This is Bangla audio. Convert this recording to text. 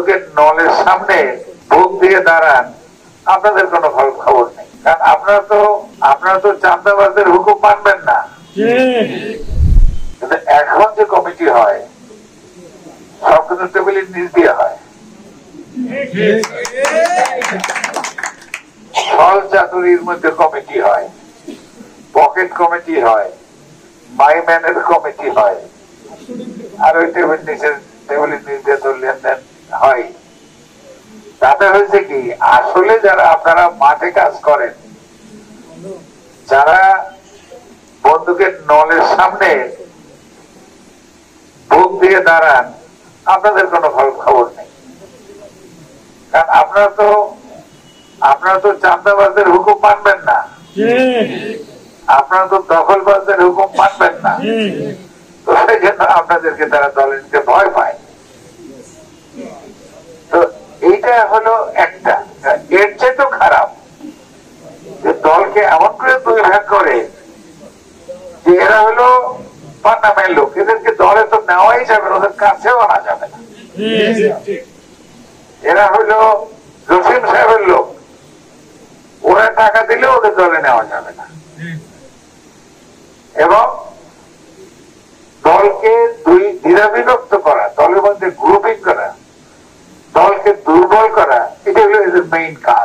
বন্দুকের নলের সামনে বুক দিয়ে দাঁড়ান, আপনাদের কোনো খবর নেই। কারণ আপনারা তো চাঁদাবাজদের হুকুম মানবেন না। কিন্তু এখন যে কমিটি হয় সব কিন্তু টেবিলের নিচ দিয়ে হয়, ছল চাতুরির মধ্যে কমিটি হয়, পকেট কমিটি হয়, মাইম্যানের কমিটি হয়, আর ওই টেবিলের নিচ দিয়ে তো লেনদেন হয়। তাতে হয়েছে কি, আসলে যারা আপনারা মাঠে কাজ করেন, যারা বন্দুকের নলের সামনে বুক দিয়ে দাঁড়ান, আপনাদের কোনো খবর নেই। কারণ আপনারা তো চাঁদাবাজদের হুকুম মানবেন না, আপনারা তো দখলবাজদের হুকুম মানবেন না। তো সেই জন্য আপনাদেরকে তারা দলে নিতে ভয় পায়। তো এইটা হলো একটা। এর চেয়ে তো খারাপ যে দলকে এমন করে দুই ভাগ করে যে এরা হলো পান্নামের লোক, এদেরকে দলে তো নেওয়াই যাবে না, ওদের কাছেও আনা যাবে না। এরা হলো জসিম সাহেবের লোক, ওরা টাকা দিলে ওদের দলে নেওয়া যাবে না। এবং দলকে দ্বিধাবিভক্ত করা, দলের মধ্যে গ্রুপিং করা, দলকে দুর্বল করা, এটা হলো এদের মেইন কাজ।